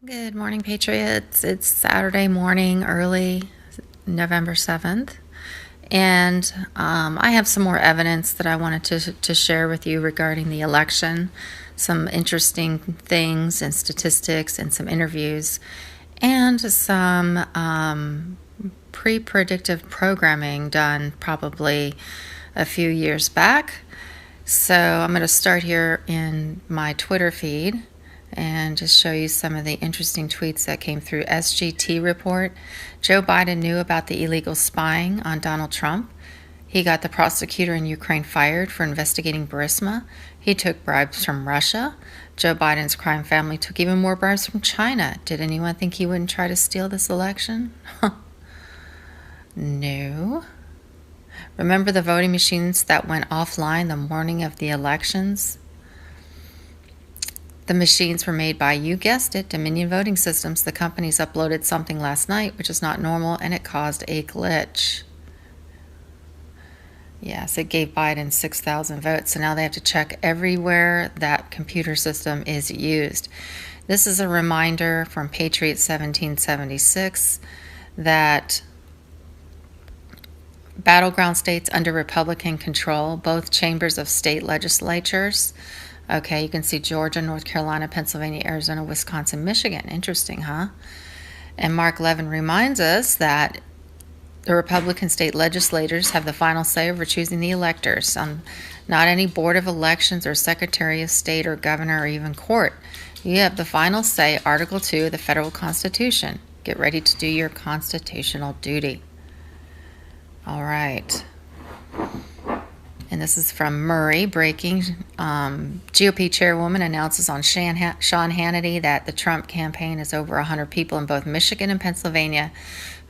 Good morning, Patriots. It's Saturday morning, early November 7th, and I have some more evidence that I wanted to share with you regarding the election, some interesting things and statistics and some interviews, and some pre-predictive programming done probably a few years back. So I'm going to start here in my Twitter feed and just show you some of the interesting tweets that came through. SGT report: Joe Biden knew about the illegal spying on Donald Trump. He got the prosecutor in Ukraine fired for investigating Burisma. He took bribes from Russia. Joe Biden's crime family took even more bribes from China. Did anyone think he wouldn't try to steal this election? No. Remember the voting machines that went offline the morning of the elections? The machines were made by, you guessed it, Dominion Voting Systems. The companies uploaded something last night, which is not normal, and it caused a glitch. Yes, it gave Biden 6,000 votes, so now they have to check everywhere that computer system is used. This is a reminder from Patriot 1776 that battleground states under Republican control, both chambers of state legislatures. Okay, you can see Georgia, North Carolina, Pennsylvania, Arizona, Wisconsin, Michigan. Interesting, huh? And Mark Levin reminds us that the Republican state legislators have the final say over choosing the electors, not any board of elections or secretary of state or governor or even court. You have the final say, Article 2 of the federal Constitution. Get ready to do your constitutional duty. All right. And this is from Murray, breaking. GOP chairwoman announces on Sean Hannity that the Trump campaign is over 100 people in both Michigan and Pennsylvania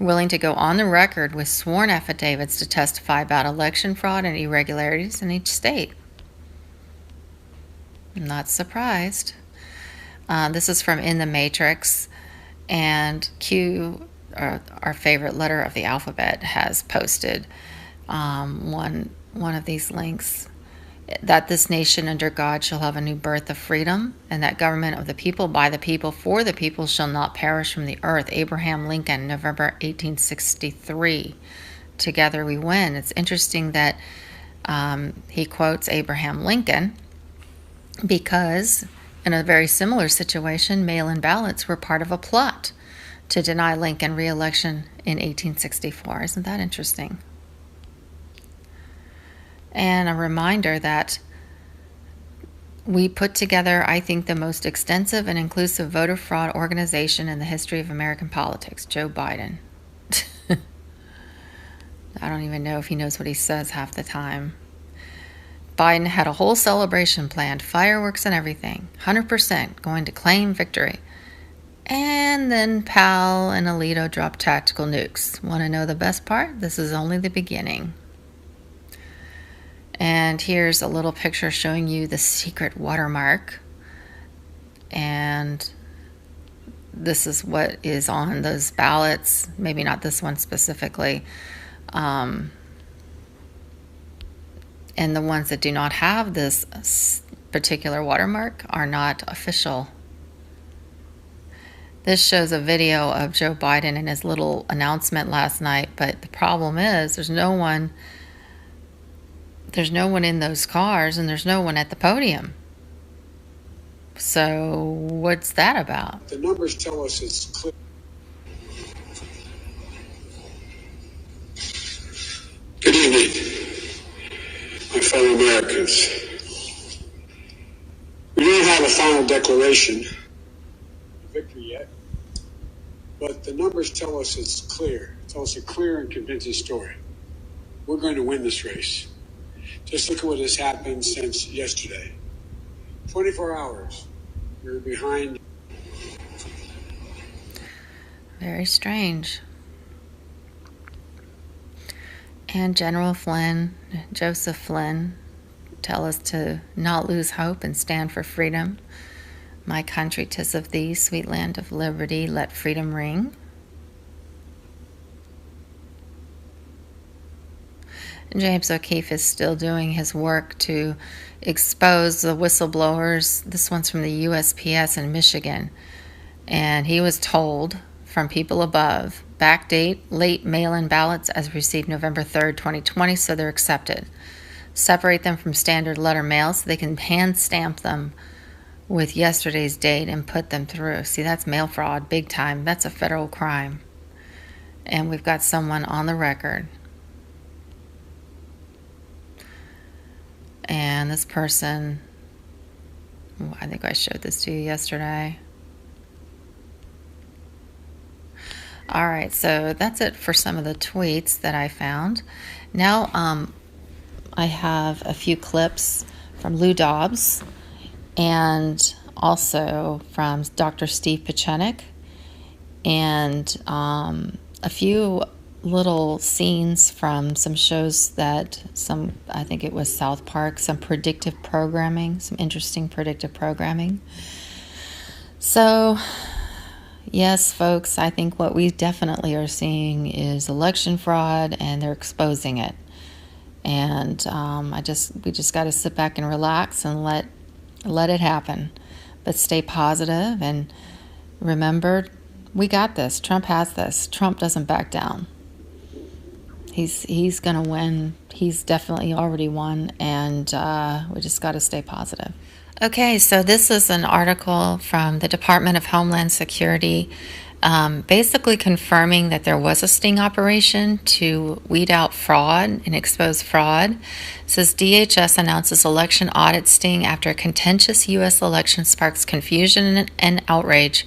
willing to go on the record with sworn affidavits to testify about election fraud and irregularities in each state. I'm not surprised. This is from In the Matrix, and Q, our favorite letter of the alphabet, has posted one of these links, that this nation under God shall have a new birth of freedom, and that government of the people, by the people, for the people shall not perish from the earth. Abraham Lincoln, November 1863. Together we win. It's interesting that he quotes Abraham Lincoln because in a very similar situation, mail-in ballots were part of a plot to deny Lincoln re-election in 1864. Isn't that interesting? And a reminder that we put together, I think, the most extensive and inclusive voter fraud organization in the history of American politics, Joe Biden. I don't even know if he knows what he says half the time. Biden had a whole celebration planned, fireworks and everything, 100% going to claim victory. And then Powell and Alito dropped tactical nukes. Want to know the best part? This is only the beginning. And here's a little picture showing you the secret watermark. And this is what is on those ballots. Maybe not this one specifically. And the ones that do not have this particular watermark are not official. This shows a video of Joe Biden and his little announcement last night. But the problem is there's no one in those cars, and there's no one at the podium. So what's that about? The numbers tell us it's clear. Good evening, my fellow Americans. We don't have a final declaration of victory yet, but the numbers tell us it's clear. Tell us a clear and convincing story. We're going to win this race. Just look at what has happened since yesterday. 24 hours. We're behind. Very strange. And General Flynn, Joseph Flynn, tell us to not lose hope and stand for freedom. My country, 'tis of thee, sweet land of liberty, let freedom ring. James O'Keefe is still doing his work to expose the whistleblowers. This one's from the USPS in Michigan. And he was told from people above, backdate late mail-in ballots as received November 3rd, 2020, so they're accepted. Separate them from standard letter mail so they can hand stamp them with yesterday's date and put them through. See, that's mail fraud, big time. That's a federal crime. And we've got someone on the record. And this person, I think I showed this to you yesterday. All right, so that's it for some of the tweets that I found. Now, I have a few clips from Lou Dobbs and also from Dr. Steve Pieczenik, and a few little scenes from some shows that I think it was South Park, some predictive programming, some interesting predictive programming. So, yes, folks, I think what we definitely are seeing is election fraud, and they're exposing it. And we just got to sit back and relax and let it happen. But stay positive and remember, we got this. Trump has this. Trump doesn't back down. He's going to win. He's definitely already won, and we just got to stay positive. Okay, so this is an article from the Department of Homeland Security, basically confirming that there was a sting operation to weed out fraud and expose fraud. It says DHS announces election audit sting after a contentious U.S. election sparks confusion and outrage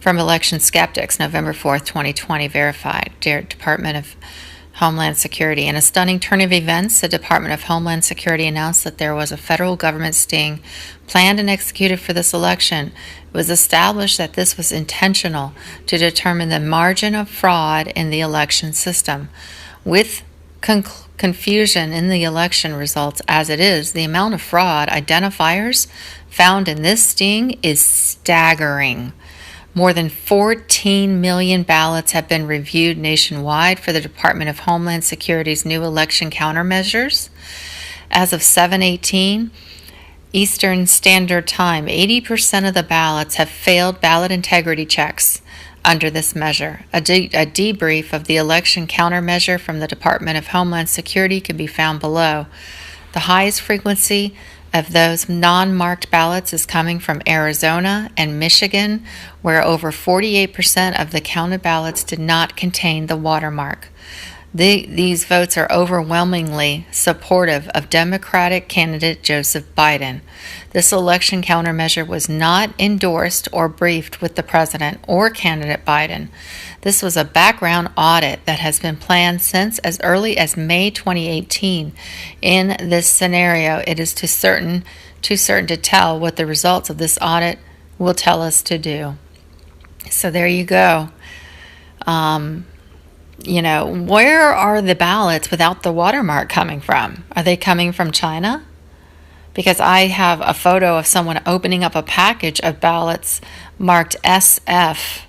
from election skeptics. November 4th, 2020, verified. Department of Homeland Security. In a stunning turn of events, the Department of Homeland Security announced that there was a federal government sting planned and executed for this election. It was established that this was intentional to determine the margin of fraud in the election system. With confusion in the election results as it is, the amount of fraud identifiers found in this sting is staggering. More than 14 million ballots have been reviewed nationwide for the Department of Homeland Security's new election countermeasures. As of 7/18 Eastern Standard Time, 80% of the ballots have failed ballot integrity checks under this measure. A debrief of the election countermeasure from the Department of Homeland Security can be found below. The highest frequency of those non-marked ballots is coming from Arizona and Michigan, where over 48% of the counted ballots did not contain the watermark. These votes are overwhelmingly supportive of Democratic candidate Joseph Biden. This election countermeasure was not endorsed or briefed with the president or candidate Biden. This was a background audit that has been planned since as early as May 2018. In this scenario, it is too certain to tell what the results of this audit will tell us to do. So there you go. Where are the ballots without the watermark coming from? Are they coming from China? Because I have a photo of someone opening up a package of ballots marked SF,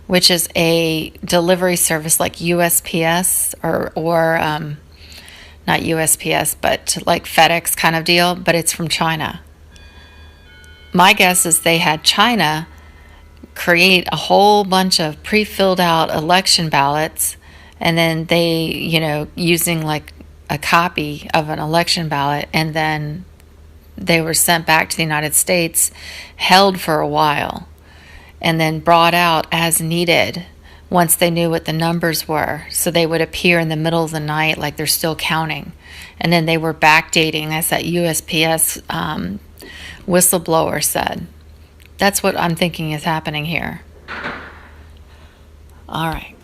which is a delivery service like USPS or not USPS, but like FedEx kind of deal, but it's from China. My guess is they had China create a whole bunch of pre-filled out election ballots, and then they, using like a copy of an election ballot, and then they were sent back to the United States, held for a while, and then brought out as needed once they knew what the numbers were. So they would appear in the middle of the night like they're still counting. And then they were backdating, as that USPS whistleblower said. That's what I'm thinking is happening here. All right.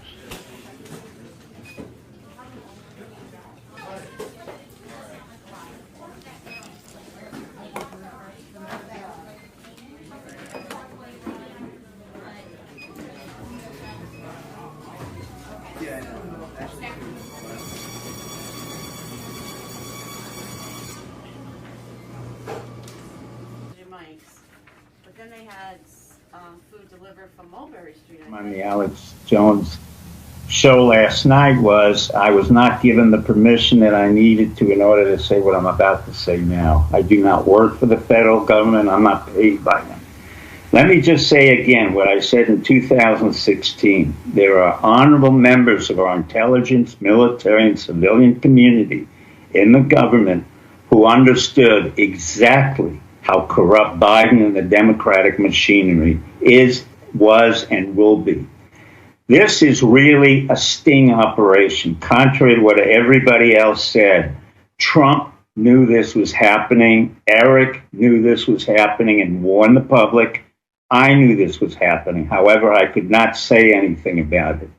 But then they had food delivered from Mulberry Street. On the Alex Jones show last night was I was not given the permission that I needed to in order to say what I'm about to say now. I do not work for the federal government. I'm not paid by them. Let me just say again what I said in 2016. There are honorable members of our intelligence, military, and civilian community in the government who understood exactly how corrupt Biden and the Democratic machinery is, was, and will be. This is really a sting operation, contrary to what everybody else said. Trump knew this was happening. Eric knew this was happening and warned the public. I knew this was happening. However, I could not say anything about it.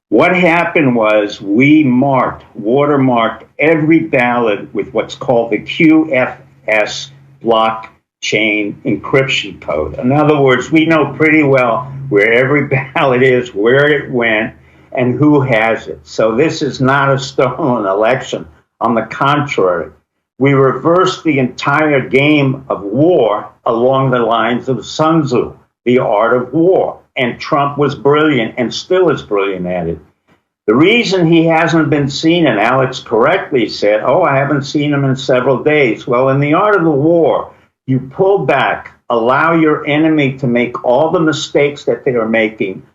What happened was we watermarked every ballot with what's called the QFS blockchain encryption code. In other words, we know pretty well where every ballot is, where it went, and who has it. So this is not a stolen election. On the contrary, we reversed the entire game of war along the lines of Sun Tzu, the art of war. And Trump was brilliant and still is brilliant at it. The reason he hasn't been seen, and Alex correctly said, I haven't seen him in several days. Well, in the art of the war, you pull back, allow your enemy to make all the mistakes that they are making,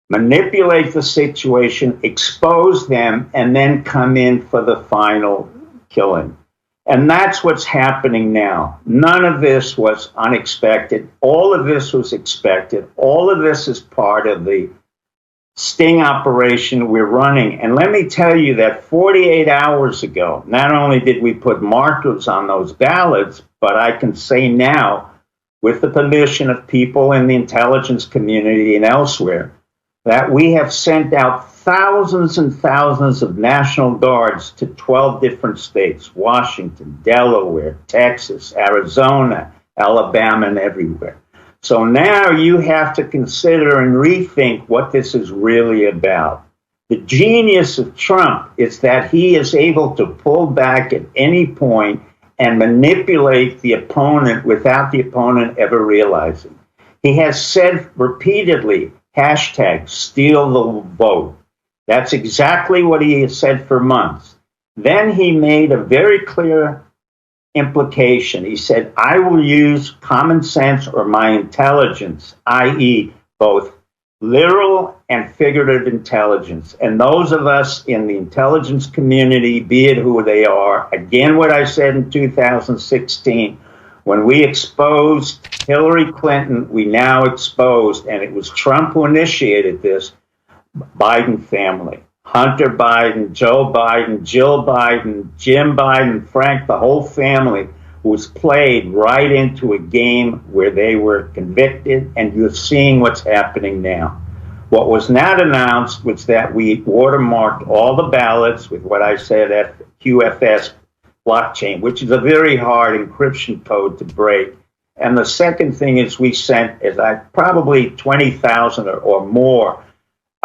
manipulate the situation, expose them, and then come in for the final killing. And that's what's happening now. None of this was unexpected. All of this was expected. All of this is part of the sting operation we're running. And let me tell you that 48 hours ago, not only did we put markers on those ballots, but I can say now, with the permission of people in the intelligence community and elsewhere, that we have sent out thousands and thousands of National Guards to 12 different states, Washington, Delaware, Texas, Arizona, Alabama, and everywhere. So now you have to consider and rethink what this is really about. The genius of Trump is that he is able to pull back at any point and manipulate the opponent without the opponent ever realizing. He has said repeatedly, hashtag steal the vote. That's exactly what he has said for months. Then he made a very clear implication. He said, I will use common sense or my intelligence, i.e. both literal and figurative intelligence. And those of us in the intelligence community, be it who they are, again, what I said in 2016, when we exposed Hillary Clinton, we now exposed, and it was Trump who initiated this, Biden family. Hunter Biden, Joe Biden, Jill Biden, Jim Biden, Frank, the whole family was played right into a game where they were convicted, and you're seeing what's happening now. What was not announced was that we watermarked all the ballots with what I said, QFS blockchain, which is a very hard encryption code to break. And the second thing is we sent, probably 20,000 or more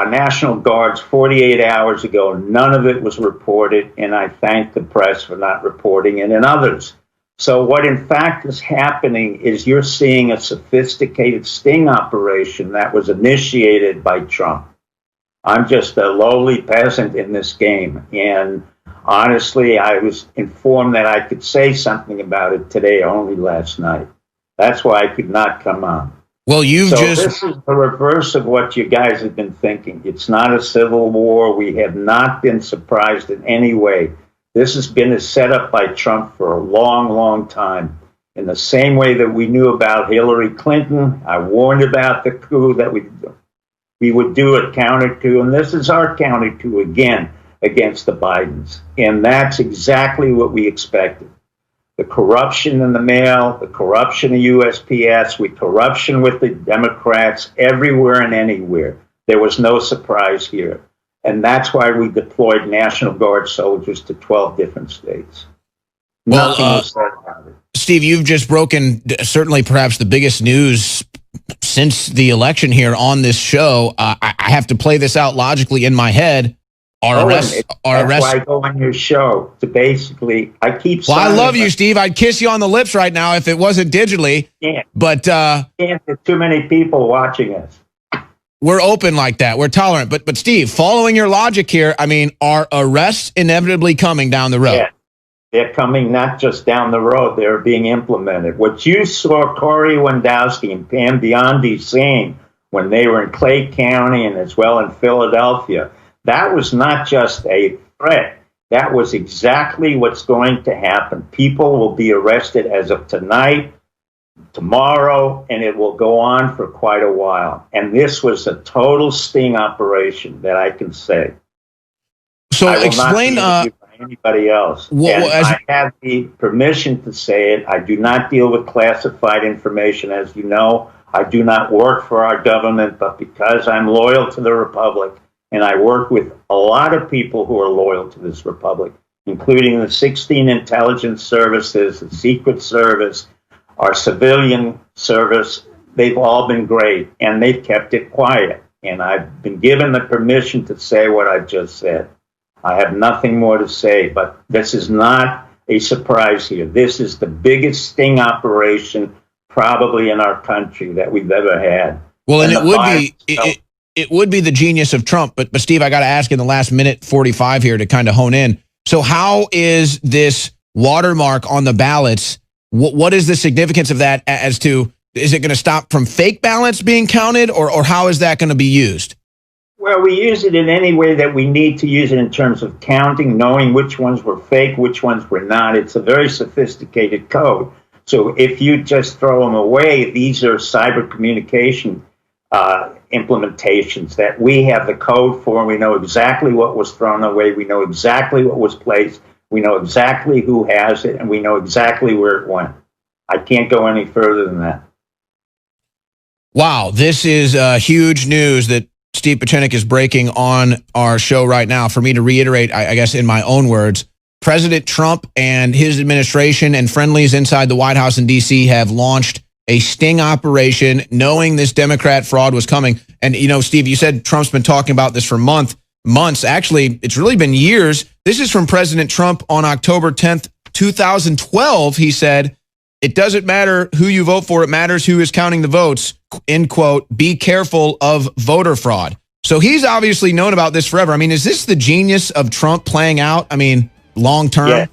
National Guards 48 hours ago. None of it was reported, and I thank the press for not reporting it and others. So what in fact is happening is you're seeing a sophisticated sting operation that was initiated by Trump. I'm just a lowly peasant in this game, and honestly, I was informed that I could say something about it today, only last night. That's why I could not come on. Well, this is the reverse of what you guys have been thinking. It's not a civil war. We have not been surprised in any way. This has been set up by Trump for a long, long time. In the same way that we knew about Hillary Clinton, I warned about the coup that we would do a counter coup, and this is our counter coup again against the Bidens. And that's exactly what we expected. The corruption in the mail, the corruption of USPS, corruption with the Democrats, everywhere and anywhere. There was no surprise here. And that's why we deployed National Guard soldiers to 12 different states. Nothing was said about it. Steve, you've just broken certainly perhaps the biggest news since the election here on this show. I have to play this out logically in my head. That's why I go on your show to basically, I keep saying. Well, I love you, Steve. I'd kiss you on the lips right now if it wasn't digitally. Yeah. But there's too many people watching us. We're open like that. We're tolerant. But Steve, following your logic here, I mean, are arrests inevitably coming down the road? Yeah. They're coming not just down the road, they're being implemented. What you saw Corey Lewandowski and Pam Biondi saying when they were in Clay County and as well in Philadelphia, that was not just a threat. That was exactly what's going to happen. People will be arrested as of tonight, tomorrow, and it will go on for quite a while. And this was a total sting operation, that I can say. So I will explain not be by anybody else. I have the permission to say it. I do not deal with classified information, as you know. I do not work for our government, but because I'm loyal to the Republic, and I work with a lot of people who are loyal to this Republic, including the 16 intelligence services, the Secret Service, our civilian service, they've all been great, and they've kept it quiet. And I've been given the permission to say what I've just said. I have nothing more to say, but this is not a surprise here. This is the biggest sting operation probably in our country that we've ever had. Well, and it would be the genius of Trump. But Steve, I got to ask in the last minute 45 here to kind of hone in. So how is this watermark on the ballots? What is the significance of that as to, is it going to stop from fake ballots being counted, or how is that going to be used? Well, we use it in any way that we need to use it in terms of counting, knowing which ones were fake, which ones were not. It's a very sophisticated code. So if you just throw them away, these are cyber communication implementations that we have the code for. We know exactly what was thrown away. We know exactly what was placed. We know exactly who has it, and we know exactly where it went. I can't go any further than that. Wow, this is huge news that Steve Pieczenik is breaking on our show right now. For me to reiterate, I guess in my own words, President Trump and his administration and friendlies inside the White House in D.C. have launched a sting operation knowing this Democrat fraud was coming. And, you know, Steve, you said Trump's been talking about this for months. Actually, it's really been years. This is from President Trump on October 10th, 2012. He said, "It doesn't matter who you vote for. It matters who is counting the votes." End quote. Be careful of voter fraud. So he's obviously known about this forever. I mean, is this the genius of Trump playing out? I mean, long term? Yeah.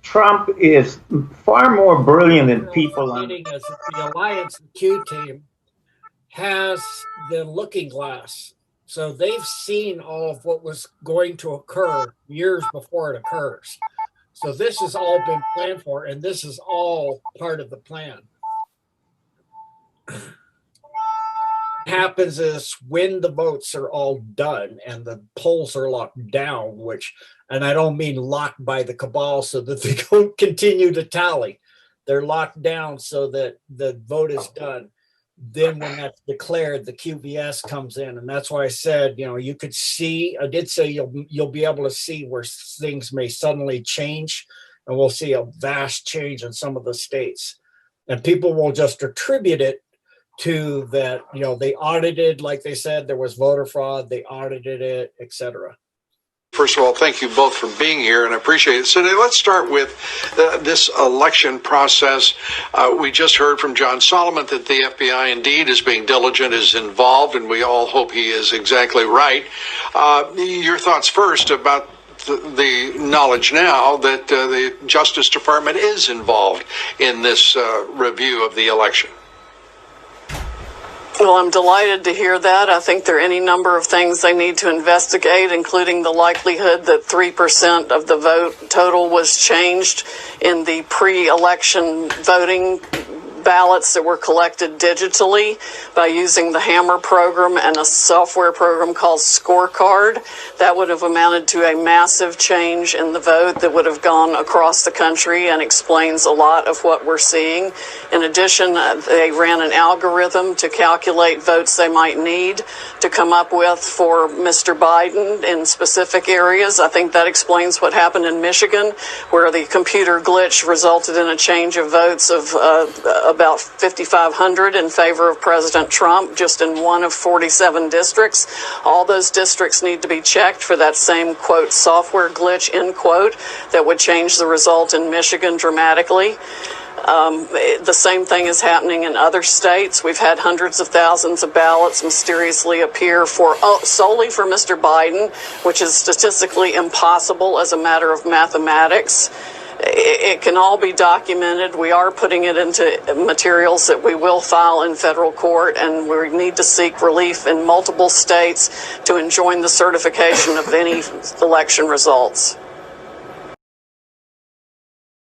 Trump is far more brilliant than people. The Alliance Q team has the looking glass. So they've seen all of what was going to occur years before it occurs. So this has all been planned for, and this is all part of the plan. What happens is when the votes are all done and the polls are locked down, and I don't mean locked by the cabal so that they don't continue to tally. They're locked down so that the vote is done. Then when that's declared, the QVS comes in. And that's why I said, you know, you could see, I did say you'll be able to see where things may suddenly change, and we'll see a vast change in some of the states. And people will just attribute it to that, you know, they audited, like they said, there was voter fraud, they audited it, etc. First of all, thank you both for being here, and I appreciate it. So let's start with this election process. We just heard from John Solomon that the FBI indeed is being diligent, is involved, and we all hope he is exactly right. Your thoughts first about the knowledge now that the Justice Department is involved in this review of the election. Well, I'm delighted to hear that. I think there are any number of things they need to investigate, including the likelihood that 3% of the vote total was changed in the pre-election voting ballots that were collected digitally by using the Hammer program and a software program called Scorecard. That would have amounted to a massive change in the vote that would have gone across the country and explains a lot of what we're seeing. In addition, they ran an algorithm to calculate votes they might need to come up with for Mr. Biden in specific areas. I think that explains what happened in Michigan, where the computer glitch resulted in a change of votes of about 5,500 in favor of President Trump, just in one of 47 districts. All those districts need to be checked for that same, quote, software glitch, end quote, that would change the result in Michigan dramatically. The same thing is happening in other states. We've had hundreds of thousands of ballots mysteriously appear solely for Mr. Biden, which is statistically impossible as a matter of mathematics. It can all be documented. We are putting it into materials that we will file in federal court, and we need to seek relief in multiple states to enjoin the certification of any election results.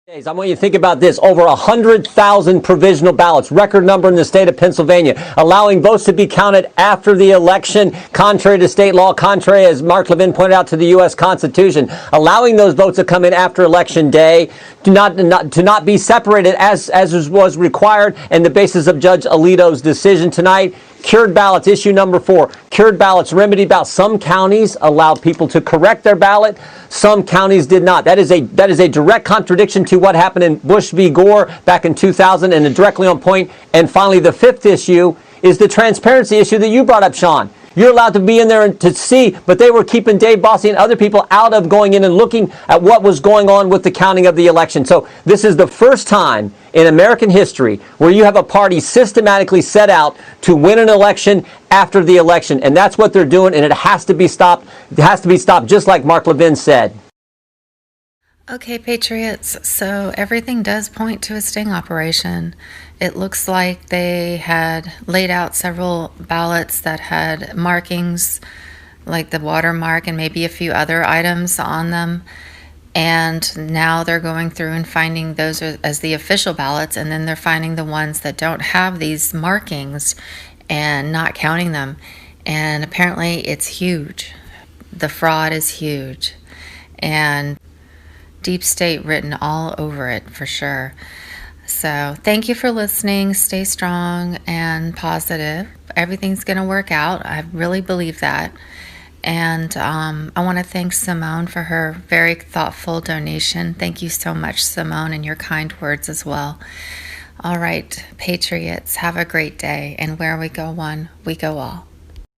I want you to think about this. Over 100,000 provisional ballots, record number in the state of Pennsylvania, allowing votes to be counted after the election, contrary to state law, contrary, as Mark Levin pointed out, to the U.S. Constitution, allowing those votes to come in after Election Day, to not be separated as was required, and the basis of Judge Alito's decision tonight. Cured ballots, issue number 4. Cured ballots, remedy ballots. Some counties allowed people to correct their ballot. Some counties did not. That is a direct contradiction to what happened in Bush v. Gore back in 2000, and directly on point. And finally, the 5th issue is the transparency issue that you brought up, Sean. You're allowed to be in there and to see, but they were keeping Dave Bossie and other people out of going in and looking at what was going on with the counting of the election. So this is the first time in American history where you have a party systematically set out to win an election after the election. And that's what they're doing, and it has to be stopped. It has to be stopped, just like Mark Levin said. Okay, Patriots, so everything does point to a sting operation. It looks like they had laid out several ballots that had markings, like the watermark and maybe a few other items on them. And now they're going through and finding those as the official ballots, and then they're finding the ones that don't have these markings and not counting them. And apparently it's huge. The fraud is huge. And deep state written all over it for sure. So thank you for listening. Stay strong and positive. Everything's going to work out. I really believe that. And I want to thank Simone for her very thoughtful donation. Thank you so much, Simone, and your kind words as well. All right, Patriots, have a great day. And where we go one, we go all.